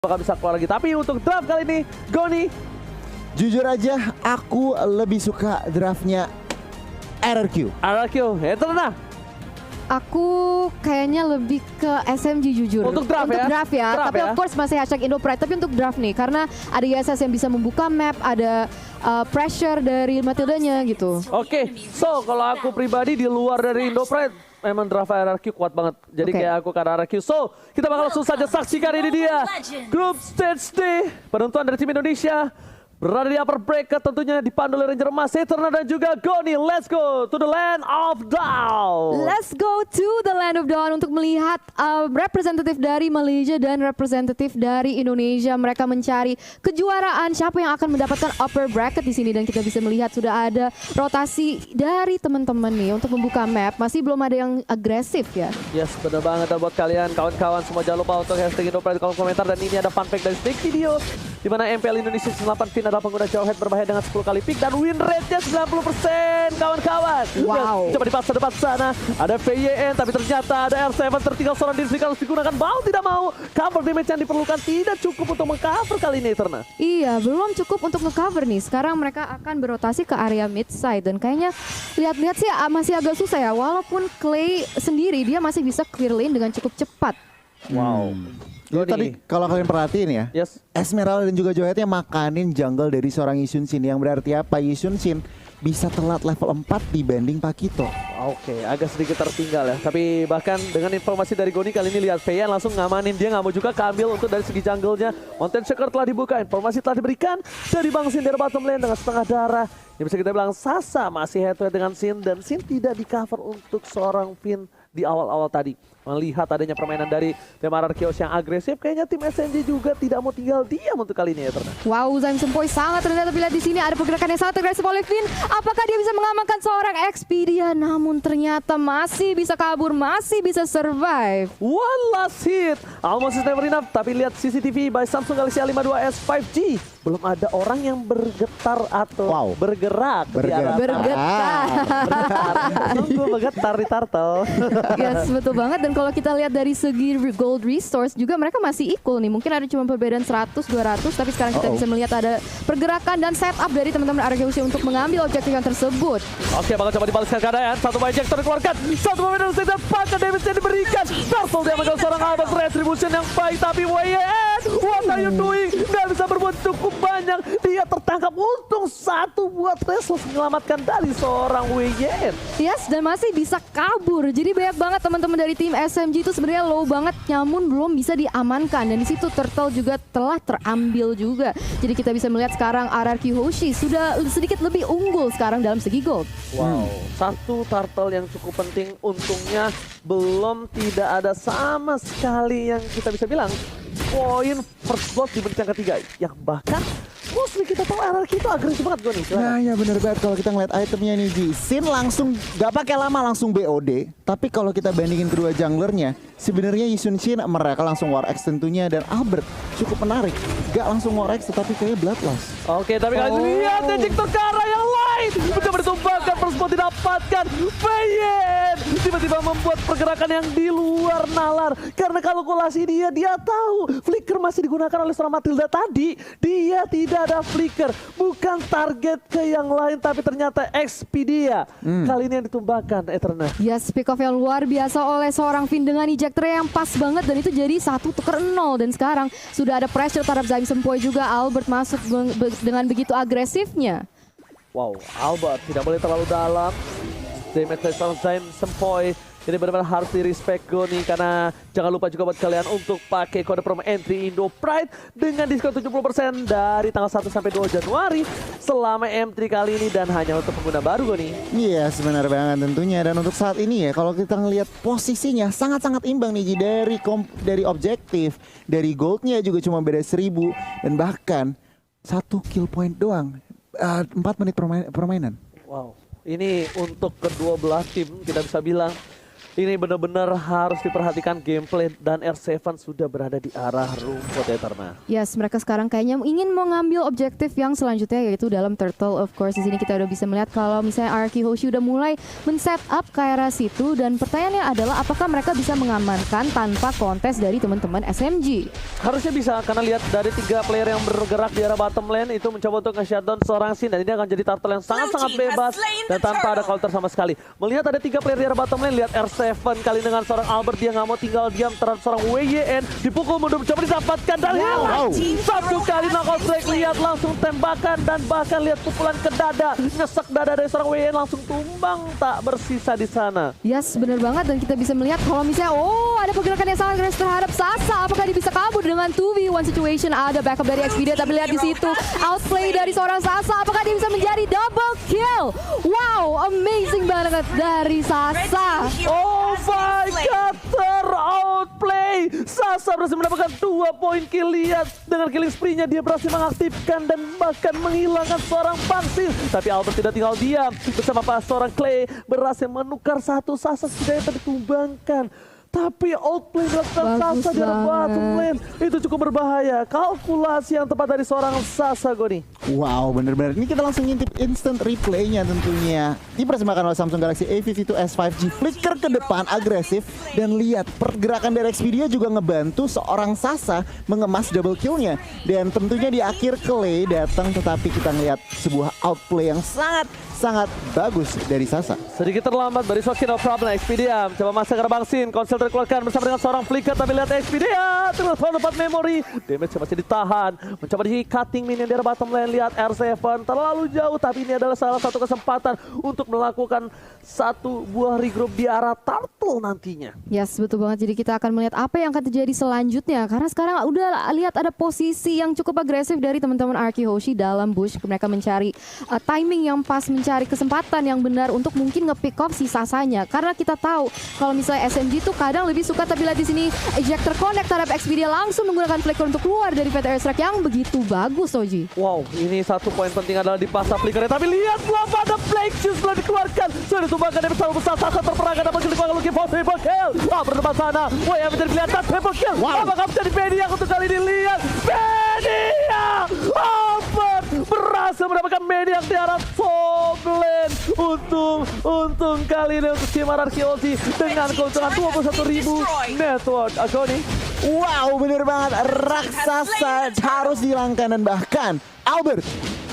bakal bisa keluar lagi. Tapi untuk draft kali ini, Goni, jujur aja aku lebih suka draftnya RRQ. RRQ, Eternal. Aku kayaknya lebih ke SMG jujur. Untuk draft ya? Draft ya. Draft Tapi ya? of course masih hashtag IndoPride. Tapi untuk draft nih, karena ada ISS yang bisa membuka map, ada pressure dari Matildanya gitu. Oke, so kalau aku pribadi di luar dari IndoPride, memang draft RRQ kuat banget. Jadi Oke. kayak aku ke RRQ. So, kita bakal langsung saja saksikan ini dia. Grup Stage D, penentuan dari tim Indonesia. Berada di upper bracket tentunya dipandu oleh Ranger Emas, Eternal dan juga Goni. Let's go to the land of Dawn. Let's go to the land of dawn untuk melihat representatif dari Malaysia dan representatif dari Indonesia. Mereka mencari kejuaraan siapa yang akan mendapatkan upper bracket di sini, dan kita bisa melihat sudah ada rotasi dari teman-teman nih untuk membuka map. Masih belum ada yang agresif ya. Yes, benar banget. Dan buat kalian kawan-kawan semua, jangan lupa untuk hashtag IndoPride di kolom komentar. Dan ini ada fun fact dari Snake Video, di mana MPL Indonesia 8 Fin adalah pengguna jawhead berbahaya dengan 10 kali pick dan win rate-nya 90% kawan-kawan. Wow. Coba di depan sana ada VYN, tapi ternyata ada R7 tertinggal seorang diri harus digunakan. Mau tidak mau, cover damage yang diperlukan tidak cukup untuk mengcover kali ini Eternal. Iya, belum cukup untuk ngecover nih. Sekarang mereka akan berotasi ke area mid side, dan kayaknya lihat-lihat sih masih agak susah ya. Walaupun Clay sendiri dia masih bisa clear lane dengan cukup cepat. Wow. Jadi tadi kalau kalian perhatiin ya, Yes. Esmeralda dan juga Johetnya makanin jungle dari seorang Yisun Shin, yang berarti apa? Yisun Shin bisa telat level 4 dibanding Pakito. Oke, agak sedikit tertinggal ya. Tapi bahkan dengan informasi dari Goni kali ini, lihat VYN langsung ngamanin, dia nggak mau juga keambil untuk dari segi jungle-nya. Mountain Shaker telah dibuka, informasi telah diberikan dari Bang Sin dari bottom lane dengan setengah darah. Yang bisa kita bilang Sasa masih head to head dengan Sin, dan Sin tidak di cover untuk seorang Fin di awal-awal tadi. Melihat adanya permainan dari tim RRQ yang agresif, kayaknya tim SMG juga tidak mau tinggal diam untuk kali ini ya Eternal. Wow, Zaim Sempoi sangat rendah, tapi lihat di sini ada pergerakan yang sangat agresif oleh Finn. Apakah dia bisa mengamankan seorang Expedia? Namun ternyata masih bisa kabur, masih bisa survive. One last hit, almost is never enough. Tapi lihat CCTV by Samsung Galaxy A52s 5G, belum ada orang yang bergetar atau bergerak. Bergetar. Bergetar. Tunggu bergetar di turtle. Yes, betul banget. Dan kalau kita lihat dari segi gold resource juga mereka masih equal nih. Mungkin ada cuma perbedaan 100-200, tapi sekarang kita bisa melihat ada pergerakan dan setup dari teman-teman RRQ untuk mengambil objektif yang tersebut. Oke, bakal coba dibalaskan keadaan. Satu injector dikeluarkan, satu pemain dari Zeta, pakai damage yang diberikan. Turtle dia mengambil seorang Albert, retribution yang baik, tapi WYN, what are you doing? Nggak bisa berbuat cukup banyak. Dia tertangkap, untung satu buat Restless menyelamatkan dari seorang WYN. Yes, dan masih bisa kabur. Jadi banyak banget teman-teman dari tim SMG itu sebenarnya low banget, namun belum bisa diamankan. Dan di situ Turtle juga telah terambil juga. Jadi kita bisa melihat sekarang RRQ Hoshi sudah sedikit lebih unggul sekarang dalam segi gold. Wow, satu turtle yang cukup penting, untungnya belum tidak ada sama sekali yang kita bisa bilang poin first blood di menit yang ketiga, yang bahkan mostly kita tahu RRQ itu agresif banget gue nih. Nah ya bener banget, kalau kita ngeliat itemnya nih Ji, Sin langsung gak pakai lama langsung BOD. Tapi kalau kita bandingin kedua junglernya, sebenarnya Yisun Shin mereka langsung War X tentunya, dan Albert cukup menarik. Gak langsung War X tetapi kayaknya Bloodlust. Oke, tapi kalian lihat Ejector ke arah yang lain, mencoba ditumbangkan, first blood didapatkan. VYN tiba-tiba membuat pergerakan yang di luar nalar, karena kalkulasi dia tahu Flicker masih digunakan oleh seorang Matilda tadi. Dia tidak ada Flicker, bukan target ke yang lain, tapi ternyata Expedia kali ini yang ditumbangkan Eternal. Yes, pick off yang luar biasa oleh seorang Finn dengan ejector yang pas banget, dan itu jadi 1-0. Dan sekarang sudah ada pressure terhadap Zaim Sempoi juga. Albert masuk dengan begitu agresifnya. Wow, Albert tidak boleh terlalu dalam. Damage dari seorang Zaim Sempoi. Jadi benar-benar harus di-respect Goni, karena jangan lupa juga buat kalian untuk pakai kode promo entry IndoPride dengan diskon 70% dari tanggal 1 sampai 2 Januari selama M3 kali ini, dan hanya untuk pengguna baru Goni. Iya sebenar banget tentunya, dan untuk saat ini ya kalau kita ngelihat posisinya sangat-sangat imbang nih Ji, dari objektif, dari goldnya juga cuma beda 1000, dan bahkan 1 kill point doang, 4 menit permainan. Wow, ini untuk kedua belah tim kita bisa bilang Ini benar-benar harus diperhatikan gameplay dan R7 sudah berada di arah rumput Eterna. Yes, mereka sekarang kayaknya ingin mengambil objektif yang selanjutnya yaitu dalam turtle. Of course, di sini kita udah bisa melihat kalau misalnya Arky Hoshi udah mulai men-set up ke arah situ dan pertanyaannya adalah apakah mereka bisa mengamankan tanpa kontes dari teman-teman SMG? Harusnya bisa karena lihat dari 3 player yang bergerak di arah bottom lane itu mencoba untuk nge-shutdown seorang Sin dan ini akan jadi turtle yang sangat-sangat bebas dan tanpa ada counter sama sekali. Melihat ada 3 player di arah bottom lane, lihat R7 kali dengan seorang Albert, dia nggak mau tinggal diam terhadap seorang WYN, dipukul mundur mencoba didapatkan dan hilang. Satu kali knockout strike, lihat langsung tembakan dan bahkan lihat pukulan ke dada, nyesek dada dari seorang WYN langsung tumbang tak bersisa di sana. Yes, benar banget dan kita bisa melihat kalau misalnya ada pergerakan yang sangat agresif terhadap Sasa. Apakah dia bisa kabur dengan 2v1 situation? Ada backup dari Xpedia tapi lihat di situ outplay dari seorang Sasa. Apakah dia bisa menjadi double kill? Wow, amazing banget dari Sasa. Oh my god, ter-outplay. Sasa berhasil mendapatkan 2 poin kill. Lihat dengan killing spree-nya dia berhasil mengaktifkan dan bahkan menghilangkan seorang Bangsin. Tapi Albert tidak tinggal diam. Bersama seorang Clay berhasil menukar satu Sasa setidaknya ditumbangkan. Tapi outplay dilakukan Sasa di arah bottom lane. Itu cukup berbahaya. Kalkulasi yang tepat dari seorang Sasa, Goni. Wow, bener-bener. Ini kita langsung ngintip instant replaynya tentunya. Dipersembahkan oleh Samsung Galaxy A52s 5G. Flicker ke depan, agresif. Dan lihat, pergerakan dari Xpedia juga ngebantu seorang Sasa mengemas double kill-nya. Dan tentunya di akhir Clay datang, tetapi kita ngelihat sebuah outplay yang sangat bagus dari Sasa. Sedikit terlambat dari Sokin, no problem. Xpedia coba masuk ke Bangsin. Konsel terkeluarkan bersama dengan seorang Flicker. Tapi lihat Xpedia terus dapat memori. Damage masih ditahan. Mencoba di cutting minion dari bottom lane. Lihat R7 terlalu jauh. Tapi ini adalah salah satu kesempatan untuk melakukan satu buah regroup di arah turtle nantinya. Yes, betul banget. Jadi kita akan melihat apa yang akan terjadi selanjutnya. Karena sekarang udah lihat ada posisi yang cukup agresif dari teman-teman Arky Hoshi dalam bush. Mereka mencari timing yang pas, mencari kesempatan yang benar untuk mungkin nge-pick off si Sasanya. Karena kita tahu kalau misalnya SMG tuh kadang lebih suka, tapi lihat di sini ejector connect terhadap Xpedia langsung menggunakan flicker untuk keluar dari Fat Airstrike yang begitu bagus, Oji. Wow, ini satu poin penting adalah di pasar flickernya. Tapi lihat belum ada Plague Shoes belum dikeluarkan. Sudah ditumbangkan dari bersama besar Sasa terperangkan dapat kill looking for triple kill. Berdepan sana. Wah, yang menjadi kelihatan triple kill. Apakah menjadi Media untuk kali ini? Lihat Media. Albert berhasil mendapatkan Media di arah top lane. Untung kali ini untuk tim Arky Hoshi dengan keuntungan 21.000 network. Agoni. Wow, bener banget. Raksasa harus dihilangkan dan bahkan Albert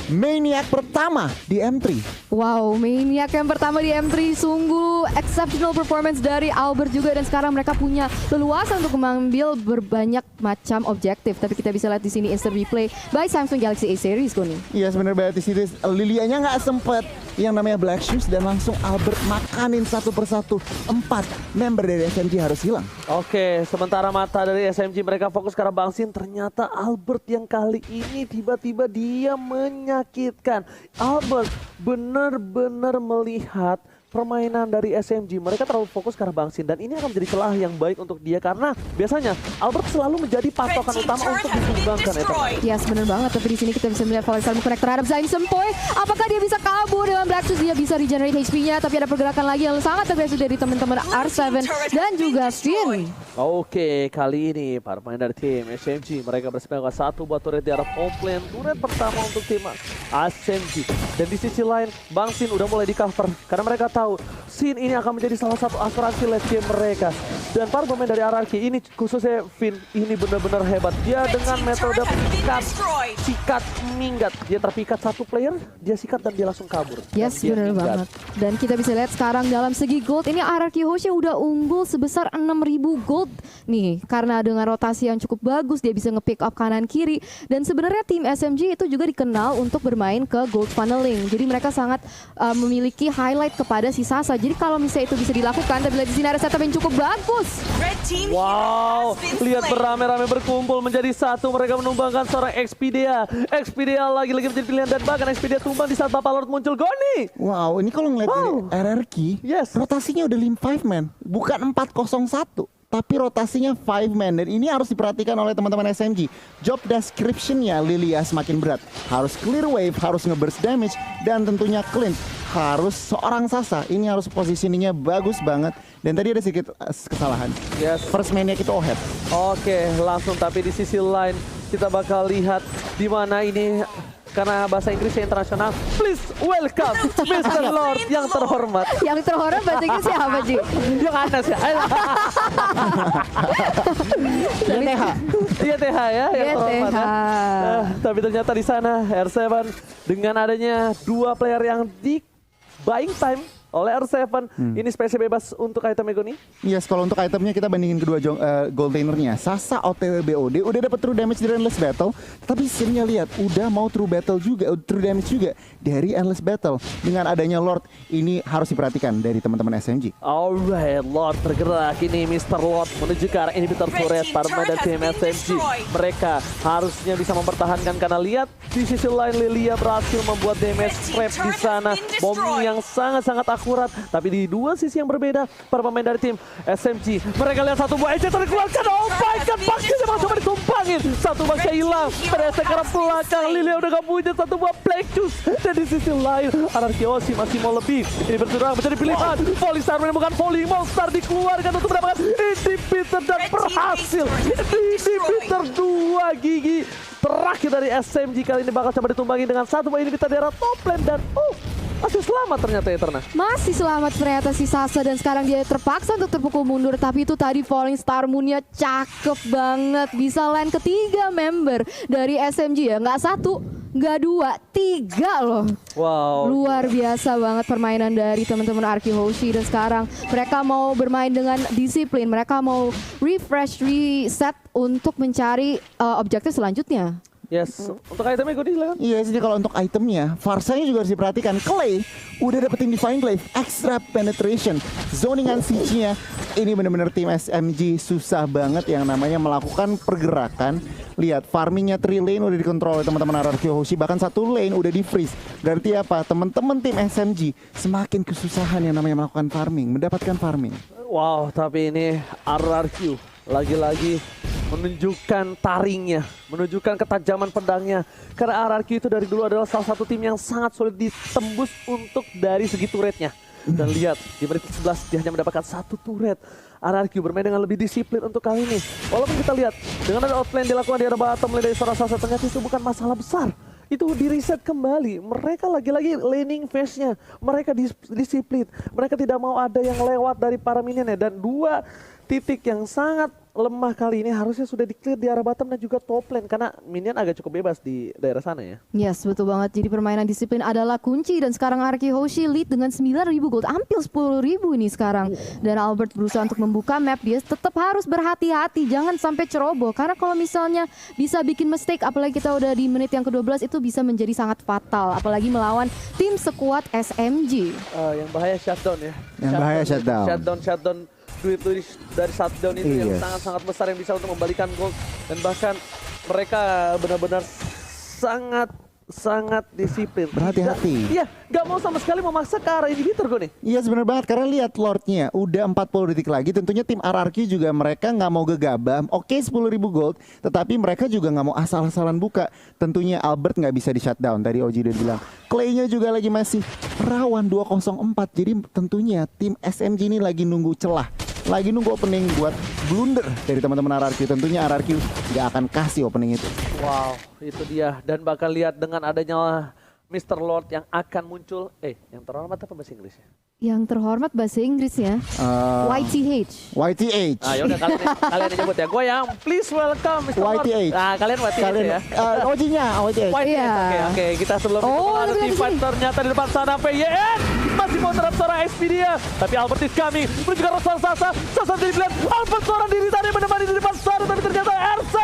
Maniac pertama di M3. Wow, Maniac yang pertama di M3, sungguh exceptional performance dari Albert juga, dan sekarang mereka punya leluasa untuk mengambil berbanyak macam objektif. Tapi kita bisa lihat di sini instant replay by Samsung Galaxy A series, Koni. Iya, sebenarnya di sini Lilianya nggak sempet yang namanya Black Shoes dan langsung Albert makanin satu persatu. 4 member dari SMG harus hilang. Oke, sementara mata dari SMG mereka fokus ke arah Bangsin. Ternyata Albert yang kali ini tiba-tiba dia menyakitkan. Albert benar-benar melihat permainan dari SMG. Mereka terlalu fokus ke arah Bangsin dan ini akan menjadi celah yang baik untuk dia karena biasanya Albert selalu menjadi patokan utama untuk disumbangkan. Yes, benar banget. Tapi di sini kita bisa melihat Valencia connect terhadap Zain Sempoy. Apakah dia bisa kabur dengan Black Shoes? Dia bisa regenerate HP-nya, tapi ada pergerakan lagi yang sangat agresif dari teman-teman R7 dan juga Finn. Oke, kali ini para pemain dari tim SMG mereka bersepakat satu buat turret di arah top lane. Turret pertama untuk tim SMG. Dan di sisi lain, Bangsin udah mulai di cover karena mereka tahu Sin ini akan menjadi salah satu asuransi late game mereka. Dan para pemain dari RRQ ini khususnya Finn ini benar-benar hebat. Dia dengan metode sikat minggat. Dia terpikat satu player, dia sikat dan dia langsung kabur. Yes, benar banget. Dan kita bisa lihat sekarang dalam segi gold ini RRQ Hoshi udah unggul sebesar 6.000 gold nih. Karena dengan rotasi yang cukup bagus dia bisa nge-pick up kanan kiri. Dan sebenarnya tim SMG itu juga dikenal untuk bermain ke gold funneling. Jadi mereka sangat memiliki highlight kepada si Sasa. Jadi kalau misalnya itu bisa dilakukan, tapi di sini ada setup yang cukup bagus. Wow, lihat beramai-ramai berkumpul menjadi satu. Mereka menumbangkan seorang Xpedia. Xpedia lagi-lagi menjadi pilihan dan bahkan Xpedia tumbang di saat Bapak Lord muncul. Goni. Wow, ini kalau ngeliat dari RRQ, Yes. rotasinya udah 5 man, bukan 401. tapi rotasinya 5 man, dan ini harus diperhatikan oleh teman-teman SMG. Job description-nya Lilia semakin berat, harus clear wave, harus nge-burst damage, dan tentunya clean. Harus seorang Sasa, ini harus positioningnya bagus banget. Dan tadi ada sedikit kesalahan. Yes. First man-nya kita Ohet. Oke, langsung tapi di sisi lain kita bakal lihat di mana ini karena bahasa Inggrisnya internasional. Please welcome Mr. Lord yang terhormat. Yang terhormat bahasa Inggris siapa, Ji? Yang Anas ya. YTH. Iya TH ya, yang terhormat ya. YTH. Tapi ternyata di sana R7 dengan adanya dua player yang di buying time oleh R7, ini spesial bebas untuk item Ego nih. Yes, kalau untuk itemnya kita bandingin kedua gold lanernya. Sasa OTW BOD udah dapat true damage dari Endless Battle, tapi Sinnya lihat udah mau true damage juga dari Endless Battle. Dengan adanya Lord, ini harus diperhatikan dari teman-teman SMG. Alright, Lord bergerak ini, Mr. Lord menuju ke arah inhibitor turret para pemain dari tim SMG. Mereka harusnya bisa mempertahankan karena lihat di sisi lain Lilia berhasil membuat damage trap di sana, bom yang sangat-sangat akurat. Tapi di dua sisi yang berbeda, para pemain dari tim SMG, mereka lihat satu buah ejetan dikeluarkan. Oh my god, paknya memang coba ditumpangin. Satu baknya hilang, ternyata ke arah belakang. Lilia udah gak punya satu buah Black Juice. Dan di sisi lain, Anarkiosi masih mau lebih. Ini berserang menjadi pilihan. Volley Star menemukan volley monster dikeluarkan untuk mendapatkan inhibitor dan berhasil. Inhibitor 2 gigi terakhir dari SMG kali ini bakal coba ditumbangi dengan satu buah inhibitor di arah top lane dan masih selamat ternyata Eterna. Masih selamat ternyata si Sasa, dan sekarang dia terpaksa untuk terpukul mundur. Tapi itu tadi Falling Star Moon-nya cakep banget. Bisa land ketiga member dari SMG ya. Nggak satu, nggak dua, tiga loh. Wow. Luar biasa banget permainan dari teman-teman Arki Hoshi. Dan sekarang mereka mau bermain dengan disiplin. Mereka mau refresh, reset untuk mencari objektif selanjutnya. Yes, untuk itemnya gue silakan. Iya, jadi kalau untuk itemnya, Farsanya juga harus diperhatikan. Clay udah dapetin Divine Glaive, extra penetration, zoningan siege-nya. Ini bener-bener tim SMG susah banget yang namanya melakukan pergerakan. Lihat, farmingnya 3 lane udah dikontrol oleh teman-teman RRQ Hoshi, bahkan 1 lane udah di freeze. Berarti apa? Teman-teman tim SMG semakin kesusahan yang namanya melakukan farming, mendapatkan farming. Wow, tapi ini RRQ lagi-lagi menunjukkan taringnya, menunjukkan ketajaman pedangnya. Karena RRQ itu dari dulu adalah salah satu tim yang sangat sulit ditembus untuk dari segi turretnya. Dan lihat, di menit 11 dia hanya mendapatkan 1 turret. RRQ bermain dengan lebih disiplin untuk kali ini. Walaupun kita lihat, dengan ada outplay yang dilakukan di arah bottom lane dari seorang Sasa, ternyata itu bukan masalah besar. Itu di reset kembali. Mereka lagi-lagi laning phase-nya. Mereka disiplin. Mereka tidak mau ada yang lewat dari para minionnya. Dan 2 titik yang sangat lemah kali ini harusnya sudah di-clear di arah bottom dan juga top lane. Karena minion agak cukup bebas di daerah sana ya. Yes, betul banget. Jadi permainan disiplin adalah kunci. Dan sekarang Arki Hoshi lead dengan 9.000 gold. Hampir 10.000 ini sekarang. Dan Albert berusaha untuk membuka map. Dia tetap harus berhati-hati. Jangan sampai ceroboh. Karena kalau misalnya bisa bikin mistake, apalagi kita udah di menit yang ke-12, itu bisa menjadi sangat fatal. Apalagi melawan tim sekuat SMG. Yang bahaya shutdown ya. Yang bahaya shutdown. Shutdown. Duit dari shutdown itu yang Yes. sangat-sangat besar yang bisa untuk membalikan gold. Dan bahkan mereka benar-benar sangat disiplin. Berhati-hati. Iya, gak mau sama sekali memaksa ke arah inhibitor gue nih. Iya, sebenarnya banget, karena lihat Lordnya udah 40 detik lagi. Tentunya tim RRQ juga mereka nggak mau gegabah. Oke, 10.000 gold, tetapi mereka juga nggak mau asal-asalan buka. Tentunya Albert nggak bisa di shutdown. Tadi Oji udah bilang Clay-nya juga lagi masih rawan 204. Jadi tentunya tim SMG ini lagi nunggu celah, lagi nunggu opening buat blunder dari teman-teman RRQ. Tentunya RRQ nggak akan kasih opening itu. Wow, itu dia. Dan bakal lihat dengan adanya Mr. Lord yang akan muncul. Yang terhormat apa bahasa Inggrisnya? Yang terhormat bahasa Inggrisnya YTH. YTH. Ah, yaudah kalian yang nyebut ya. Gue yang please welcome Mr. Lord. YTH. Nah, kalian YTH ya. Ojinya YTH. YTH. Iya. Oke. Kita sebelum itu ada tapi tim di fight sini. ternyata di depan sana PYN masih mau terhadap seorang Expedia. Tapi Albert is coming. Menuju ke arah Sasa. Sasa dilihat Albert seorang diri tadi menemani di depan sana. Tapi ternyata R7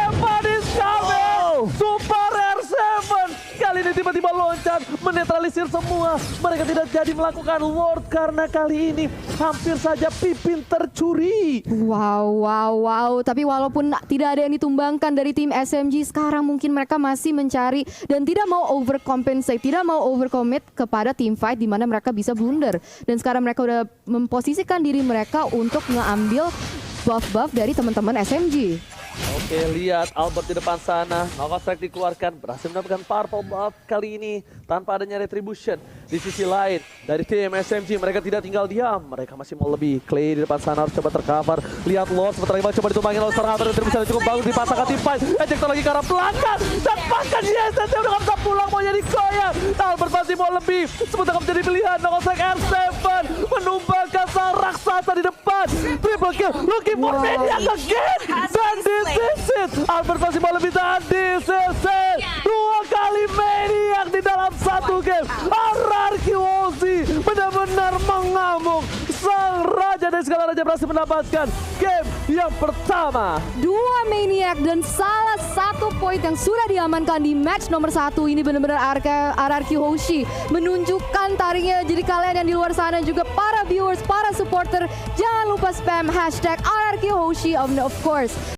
is coming. Super R7. Kali ini tiba-tiba loncat menetralisir semua. Mereka tidak jadi melakukan Lord karena kali ini hampir saja Pipin tercuri. Wow. Tapi walaupun tidak ada yang ditumbangkan dari tim SMG, sekarang mungkin mereka masih mencari dan tidak mau overcompensate, tidak mau overcommit kepada team fight di mana mereka bisa blunder. Dan sekarang mereka udah memposisikan diri mereka untuk ngambil buff-buff dari teman-teman SMG. Oke, lihat Albert di depan sana. Knockout Strike dikeluarkan, berhasil mendapatkan purple buff kali ini tanpa adanya retribution. Di sisi lain, dari tim SMG mereka tidak tinggal diam. Mereka masih mau lebih. Clay di depan sana harus coba tercover. Lihat Lord sebentar lagi coba ditumbangin oleh seorang Albert. Retribution cukup bagus dipasangkan tim fight. Ejector lagi ke arah belakang. Dan bahkan yes, dia udah gak bisa pulang, mau jadi goyang. Albert masih mau lebih. Sebentar menjadi pilihan. Knockout Strike R7 menumbangkan sang raksasa di depan. Triple kill, looking for Maniac again. Dan this is it. Albert masih mau lebih, dan this is it. 2 kali Maniac di dalam satu game. RRQ Ozzy benar-benar mengamuk. Sang raja dari segala raja berhasil mendapatkan game yang pertama. 2 Maniac dan salah satu poin yang sudah diamankan di match nomor 1. Ini benar-benar RRQ Hoshi menunjukkan taringnya. Jadi kalian yang di luar sana juga para viewers, para supporter, jangan lupa spam hashtag RRQ Hoshi of course.